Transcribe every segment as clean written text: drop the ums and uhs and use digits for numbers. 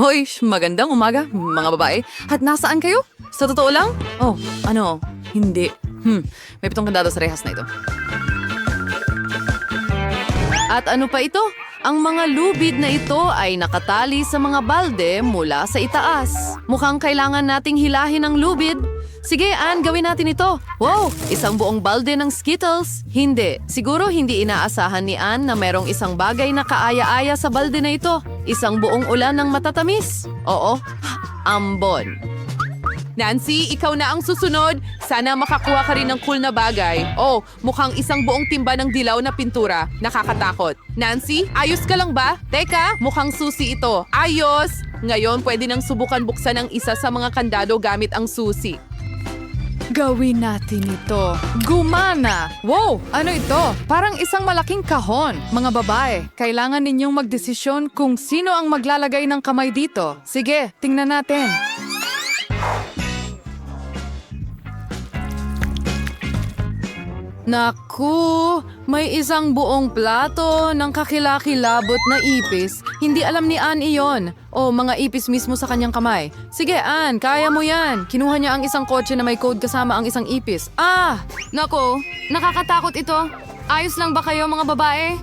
Hoy, magandang umaga, mga babae. At nasaan kayo? Sa totoo lang? Oh, ano? Hindi. May 7 kandado sa rehas na ito. At ano pa ito? Ang mga lubid na ito ay nakatali sa mga balde mula sa itaas. Mukhang kailangan nating hilahin ang lubid. Sige, Ann, gawin natin ito. Wow, isang buong balde ng Skittles. Hindi, siguro hindi inaasahan ni Ann na merong isang bagay na kaaya-aya sa balde na ito. Isang buong ulan ng matatamis. Oo, ambon. Nancy, ikaw na ang susunod. Sana makakuha ka rin ng cool na bagay. Oh, mukhang isang buong timba ng dilaw na pintura. Nakakatakot. Nancy, ayos ka lang ba? Teka, mukhang susi ito. Ayos! Ngayon, pwede nang subukan buksan ang isa sa mga kandado gamit ang susi. Gawin natin ito. Gumana! Wow! Ano ito? Parang isang malaking kahon. Mga babae, kailangan ninyong magdesisyon kung sino ang maglalagay ng kamay dito. Sige, tingnan natin. Naku, may isang buong plato ng kakilakilabot na ipis. Hindi alam ni Ann iyon. O mga ipis mismo sa kanyang kamay. Sige, Ann, kaya mo yan. Kinuha niya ang isang kotse na may code kasama ang isang ipis. Naku, nakakatakot ito. Ayos lang ba kayo mga babae?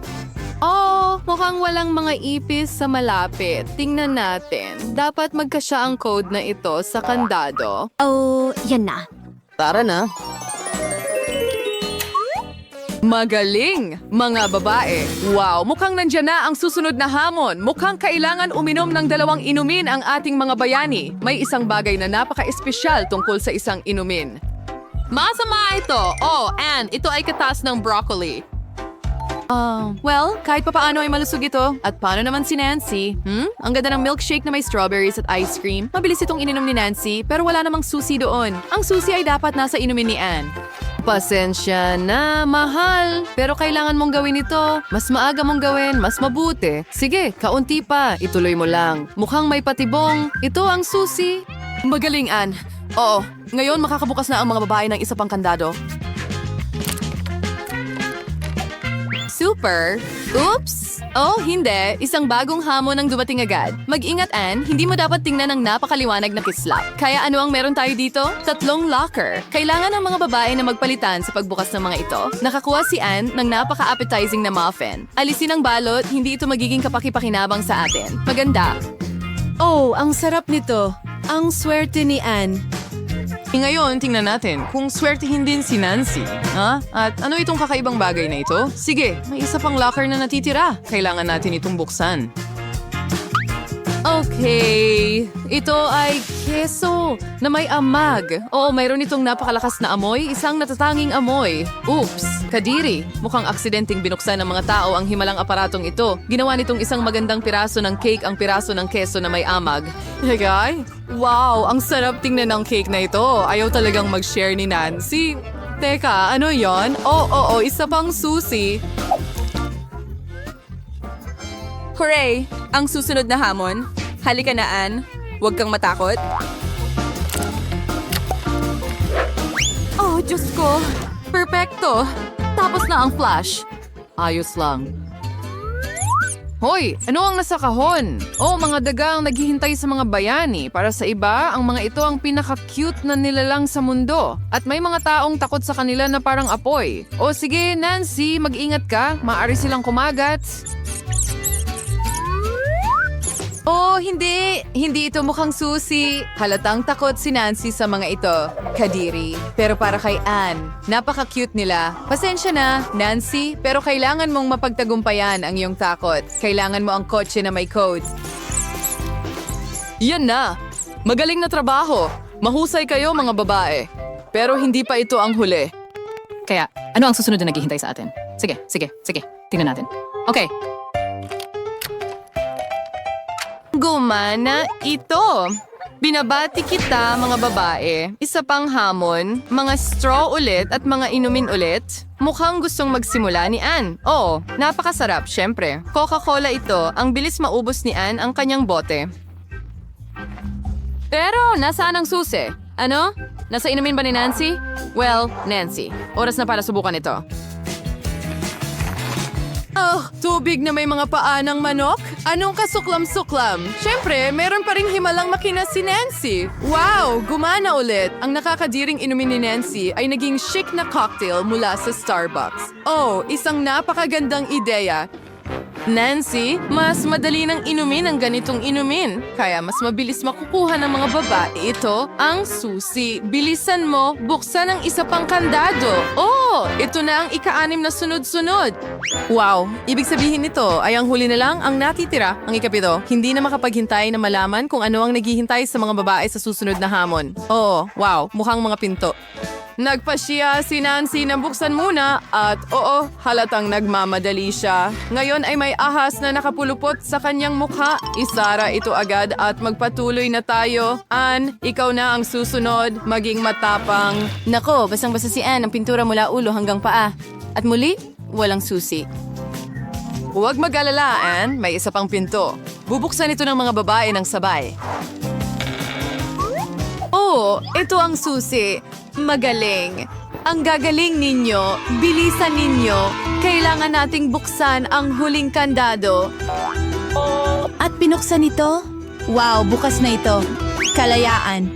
Oh, mukhang walang mga ipis sa malapit. Tingnan natin. Dapat magkasya ang code na ito sa kandado. Oh, yan na. Tara na. Magaling, mga babae. Wow, mukhang nandyan na ang susunod na hamon. Mukhang kailangan uminom ng 2 inumin ang ating mga bayani. May isang bagay na napaka-espesyal tungkol sa isang inumin. Masama ito. Oh, Ann, ito ay katas ng broccoli. Well, kahit papaano ay malusog ito. At paano naman si Nancy? Ang ganda ng milkshake na may strawberries at ice cream. Mabilis itong ininom ni Nancy, pero wala namang susi doon. Ang susi ay dapat nasa inumin ni Ann. Pasensya na, mahal. Pero kailangan mong gawin ito. Mas maaga mong gawin, mas mabuti. Sige, kaunti pa. Ituloy mo lang. Mukhang may patibong. Ito ang susi. Magaling, Ann. Oo, ngayon makakabukas na ang mga babae ng isa pang kandado. Super! Oops! Oh, hindi. Isang bagong hamon ang dumating agad. Mag-ingat, Ann. Hindi mo dapat tingnan ng napakaliwanag na kislap. Kaya ano ang meron tayo dito? 3 locker. Kailangan ng mga babae na magpalitan sa pagbukas ng mga ito. Nakakuha si Ann ng napaka-appetizing na muffin. Alisin ang balot, hindi ito magiging kapakipakinabang sa atin. Maganda. Oh, ang sarap nito. Ang swerte ni Ann. Ngayon, tingnan natin kung swertihin din si Nancy. At ano itong kakaibang bagay na ito? Sige, may isa pang locker na natitira. Kailangan natin itong buksan. Okay, ito ay keso na may amag. Oo, mayroon itong napakalakas na amoy, isang natatanging amoy. Oops, kadiri. Mukhang aksidenteng binuksan ng mga tao ang himalang aparatong ito. Ginawa nitong isang magandang piraso ng cake ang piraso ng keso na may amag. Hey guy, wow, ang sarap tingnan ng cake na ito. Ayaw talagang mag-share ni Nancy. Teka, ano yon? Oo, isa pang susi. Hooray! Ang susunod na hamon. Halika na, Ann. Huwag kang matakot. Oh, Diyos ko! Perfecto! Tapos na ang flash. Ayos lang. Hoy! Ano ang nasa kahon? Oh, mga dagang naghihintay sa mga bayani. Para sa iba, ang mga ito ang pinaka-cute na nilalang sa mundo. At may mga taong takot sa kanila na parang apoy. O sige, Nancy, mag-ingat ka. Maaari silang kumagat. Oh, hindi! Hindi ito mukhang susi. Halatang takot si Nancy sa mga ito. Kadiri. Pero para kay Ann, napaka-cute nila. Pasensya na, Nancy, pero kailangan mong mapagtagumpayan ang iyong takot. Kailangan mo ang kotse na may code. Yan na! Magaling na trabaho. Mahusay kayo, mga babae. Pero hindi pa ito ang huli. Kaya, ano ang susunod na naghihintay sa atin? Sige. Tingnan natin. Okay. Gumana ito. Binabati kita, mga babae. Isa pang hamon, mga straw ulit at mga inumin ulit. Mukhang gustong magsimula ni Ann. Oo, napakasarap, syempre. Coca-Cola ito. Ang bilis maubos ni Ann ang kanyang bote. Pero, nasaan ang susi? Ano? Nasa inumin ba ni Nancy? Well, Nancy, oras na para subukan ito. Oh, tubig na may mga paa ng manok? Anong kasuklam-suklam? Siyempre, meron pa ring himalang makina si Nancy. Wow, gumana ulit. Ang nakakadiring inumin ni Nancy ay naging chic na cocktail mula sa Starbucks. Oh, isang napakagandang ideya. Nancy, mas madali nang inumin ang ganitong inumin. Kaya mas mabilis makukuha ng mga babae ito ang susi. Bilisan mo, buksan ang isa pang kandado. Oh, ito na ang ika-6 na sunod-sunod. Wow, ibig sabihin nito ay ang huli na lang ang natitira, ang ikapito. Hindi na makapaghintay na malaman kung ano ang naghihintay sa mga babae sa susunod na hamon. Oo, wow, mukhang mga pinto. Nagpasya si Nancy na buksan muna at oo, halatang nagmamadali siya. Ngayon ay may ahas na nakapulupot sa kanyang mukha. Isara ito agad at magpatuloy na tayo. Ann, ikaw na ang susunod, maging matapang. Nako, basang-basa si Anne ang pintura mula ulo hanggang paa. At muli, walang susi. Huwag mag-alala, Ann. May isa pang pinto. Bubuksan ito ng mga babae ng sabay. Oh, ito ang susi. Magaling. Ang gagaling ninyo. Bilisan ninyo. Kailangan nating buksan ang huling kandado. At pinuksan ito? Wow, bukas na ito. Kalayaan.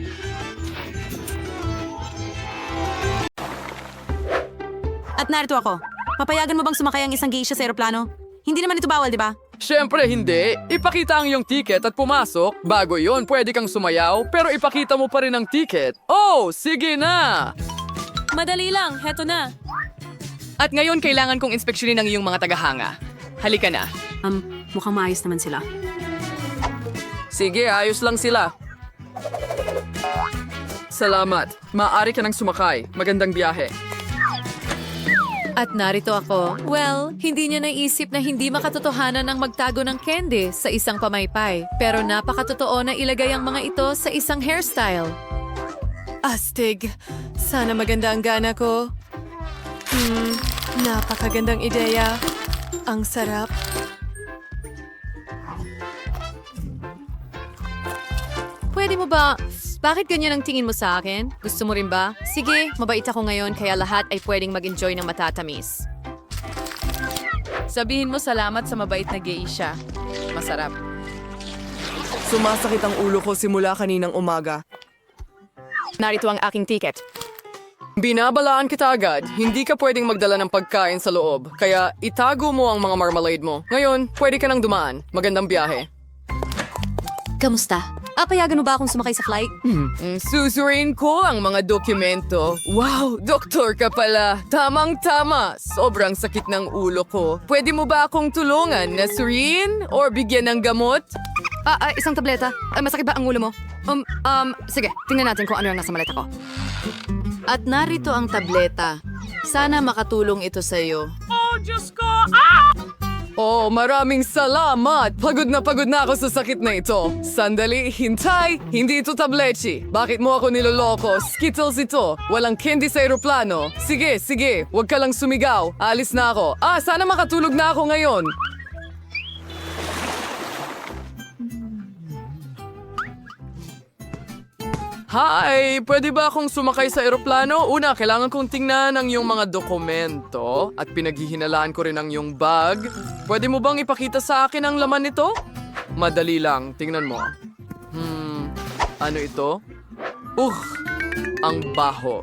At narito ako. Papayagan mo bang sumakay ang isang geisha sa eroplano? Hindi naman ito bawal, di ba? Siyempre hindi. Ipakita ang iyong ticket at pumasok. Bago yon, pwede kang sumayaw, pero ipakita mo pa rin ang ticket. Oh, sige na! Madali lang, heto na. At ngayon, kailangan kong inspeksyonin ang iyong mga tagahanga. Halika na. Mukhang maayos naman sila. Sige, ayos lang sila. Salamat. Maaari ka nang sumakay. Magandang biyahe. At narito ako. Well, hindi niya naisip na hindi makatotohanan ang magtago ng candy sa isang pamaypay. Pero napakatotoo na ilagay ang mga ito sa isang hairstyle. Astig. Sana maganda ang gana ko. Napakagandang ideya. Ang sarap. Pwede mo ba... Bakit ganyan ang tingin mo sa akin? Gusto mo rin ba? Sige, mabait ako ngayon kaya lahat ay pwedeng mag-enjoy ng matatamis. Sabihin mo salamat sa mabait na geisha. Masarap. Sumasakit ang ulo ko simula kaninang umaga. Narito ang aking ticket. Binabalaan kita agad. Hindi ka pwedeng magdala ng pagkain sa loob. Kaya itago mo ang mga marmalade mo. Ngayon, pwede ka nang dumaan. Magandang biyahe. Kamusta? Payagan mo ba akong sumakay sa flight? Susurin ko ang mga dokumento. Wow, doktor ka pala. Tamang-tama. Sobrang sakit ng ulo ko. Pwede mo ba akong tulungan na surin or bigyan ng gamot? Isang tableta. Masakit ba ang ulo mo? Sige, tingnan natin kung ano yung nasa maleta ko. At narito ang tableta. Sana makatulong ito sa iyo. Oh, maraming salamat! Pagod na ako sa sakit na ito. Sandali, hintay! Hindi ito tablechi. Bakit mo ako niloloko? Skittles ito. Walang candy sa eroplano. Sige, huwag ka lang sumigaw. Alis na ako. Sana makatulog na ako ngayon. Hi! Pwede ba akong sumakay sa eroplano? Una, kailangan kong tingnan ang iyong mga dokumento at pinaghihinalaan ko rin ang iyong bag. Pwede mo bang ipakita sa akin ang laman nito? Madali lang. Tingnan mo. Ano ito? Ang baho.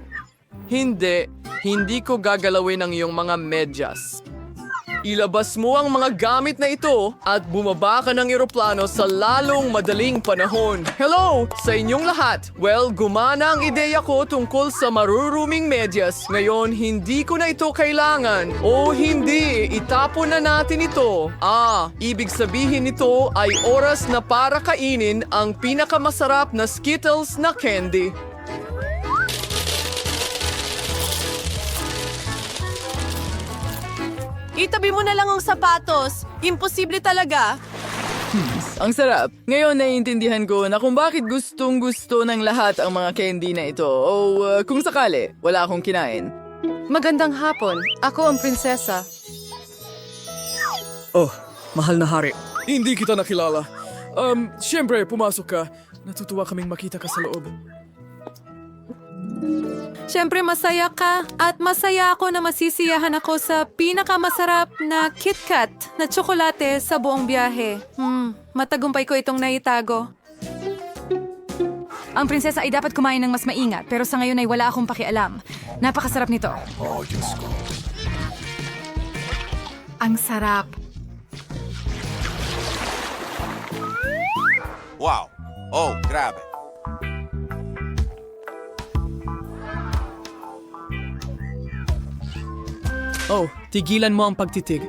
Hindi ko gagalawin ang iyong mga medyas. Ilabas mo ang mga gamit na ito at bumaba ka ng eroplano sa lalong madaling panahon. Hello! Sa inyong lahat! Well, gumana ang ideya ko tungkol sa maruruming medyas. Ngayon, hindi ko na ito kailangan. O hindi, itapon na natin ito. Ibig sabihin nito ay oras na para kainin ang pinakamasarap na Skittles na candy. Itabi mo na lang ang sapatos. Imposible talaga. Ang sarap. Ngayon naiintindihan ko na kung bakit gustong-gusto ng lahat ang mga candy na ito. O kung sakali, wala akong kinain. Magandang hapon. Ako ang prinsesa. Oh, mahal na hari. Hindi kita nakilala. Siyempre, pumasok ka. Natutuwa kaming makita ka sa loob. Siyempre masaya ka at masaya ako na masisiyahan ako sa pinakamasarap na KitKat na tsokolate sa buong biyahe. Matagumpay ko itong naitago. Ang prinsesa ay dapat kumain ng mas maingat pero sa ngayon ay wala akong pakialam. Napakasarap nito. Ang sarap. Wow. Oh, grabe. Oh, tigilan mo ang pagtitig.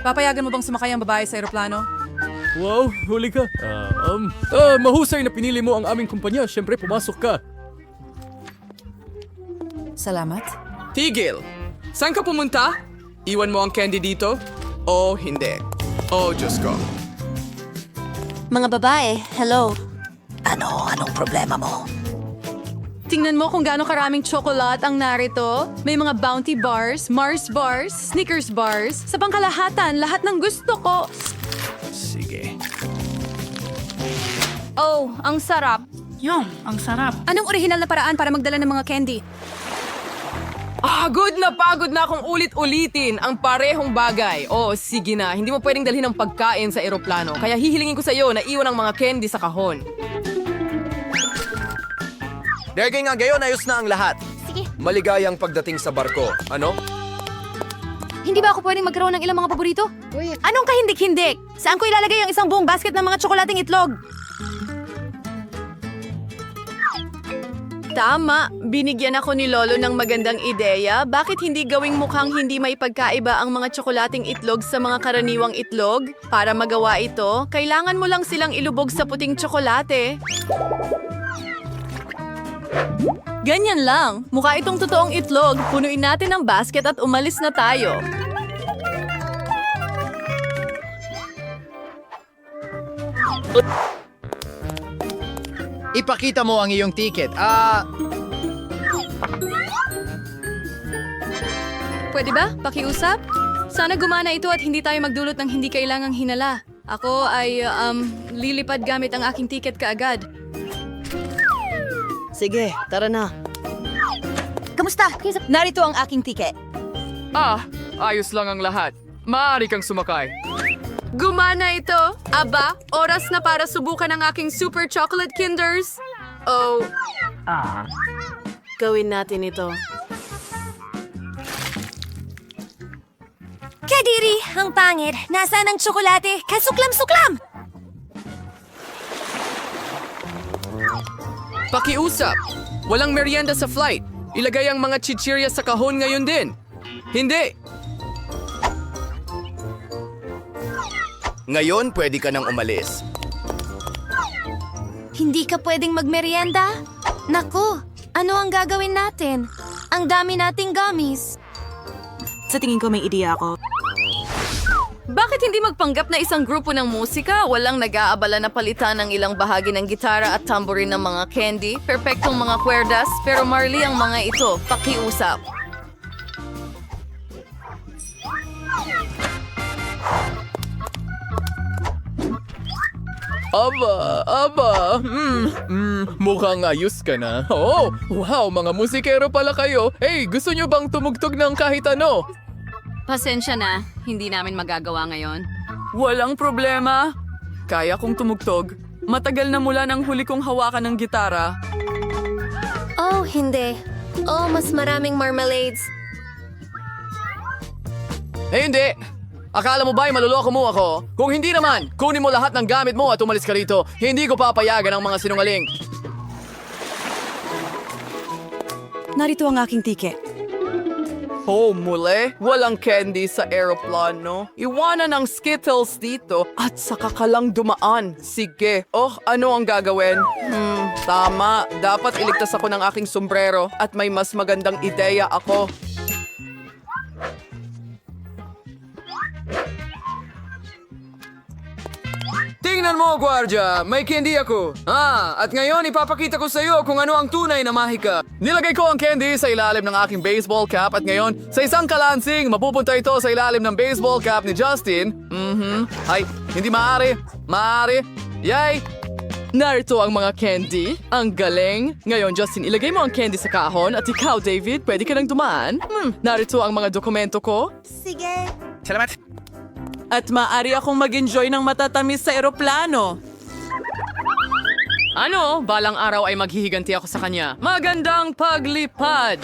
Papayagan mo bang sumakay ang babae sa eroplano? Wow, huli ka. Mahusay na pinili mo ang aming kumpanya. Siyempre, pumasok ka. Salamat. Tigil! Saan ka pumunta? Iwan mo ang candy dito? O hindi? Oh, Diyos ko. Mga babae, hello. Anong problema mo? Tingnan mo kung gaano karaming chocolate ang narito. May mga Bounty bars, Mars bars, Snickers bars. Sa pangkalahatan, lahat ng gusto ko. Sige. Oh, ang sarap. Ang sarap. Anong orihinal na paraan para magdala ng mga candy? Pagod na akong ulit-ulitin ang parehong bagay. Oh, sige na. Hindi mo pwedeng dalhin ang pagkain sa eroplano. Kaya hihilingin ko sa iyo na iwan ang mga candy sa kahon. Dahil nga gayon, ayos na ang lahat. Sige. Maligayang pagdating sa barko. Ano? Hindi ba ako pwedeng magkaroon ng ilang mga paborito? Anong kahindik-hindik? Saan ko ilalagay ang isang buong basket ng mga tsokolating itlog? Tama, binigyan ako ni Lolo ng magandang ideya. Bakit hindi gawing mukhang hindi may pagkaiba ang mga tsokolating itlog sa mga karaniwang itlog? Para magawa ito, kailangan mo lang silang ilubog sa puting tsokolate. Ganyan lang. Mukha itong totoong itlog. Punuin natin ang basket at umalis na tayo. Ipakita mo ang iyong ticket. Pwede ba? Pakiusap? Sana gumana ito at hindi tayo magdulot ng hindi kailangang hinala. Ako ay lilipad gamit ang aking ticket kaagad. Sige, tara na. Kamusta? Narito ang aking ticket. Ayos lang ang lahat. Maaari kang sumakay. Gumana ito. Aba, oras na para subukan ang aking super chocolate kinders. Oh. Gawin natin ito. Kadiri, ang pangit. Nasaan ang tsokolate? Kasuklam-suklam! Pakiusap! Walang merienda sa flight. Ilagay ang mga chichirya sa kahon ngayon din. Hindi! Ngayon, pwede ka nang umalis. Hindi ka pwedeng magmerienda? Naku, ano ang gagawin natin? Ang dami nating gummies. Sa tingin ko may ideya ako. Bakit hindi magpanggap na isang grupo ng musika? Walang nag-aabala na palitan ng ilang bahagi ng gitara at tamborin ng mga candy. Perpektong mga kwerdas, pero Marley ang mga ito. Pakiusap. Mukhang ayos ka na. Oh, wow, mga musikero pala kayo. Hey, gusto nyo bang tumugtog ng kahit ano? Pasensya na, hindi namin magagawa ngayon. Walang problema. Kaya kong tumugtog. Matagal na mula nang huli kong hawakan ng gitara. Oh, hindi. Oh, mas maraming marmalades. Eh, hindi. Akala mo ba ay maluloko mo ako? Kung hindi naman, kunin mo lahat ng gamit mo at umalis ka rito. Hindi ko papayagan ang mga sinungaling. Narito ang aking ticket. Oh, muli? Walang candy sa aeroplano. Iwanan ang Skittles dito at saka ka lang dumaan. Sige. Oh, ano ang gagawin? Tama. Dapat iligtas ako ng aking sombrero at may mas magandang ideya ako. Tingnan mo, Guardia! May candy ako! At ngayon ipapakita ko sa iyo kung ano ang tunay na mahika. Nilagay ko ang candy sa ilalim ng aking baseball cap at ngayon, sa isang kalansing, mapupunta ito sa ilalim ng baseball cap ni Justin. Ay, hindi maaari. Maaari. Yay! Narito ang mga candy. Ang galing. Ngayon, Justin, ilagay mo ang candy sa kahon. At ikaw, David, pwede ka nang dumaan. Narito ang mga dokumento ko. Salamat. At maaari akong mag-enjoy ng matatamis sa eroplano. Ano? Balang araw ay maghihiganti ako sa kanya. Magandang paglipad!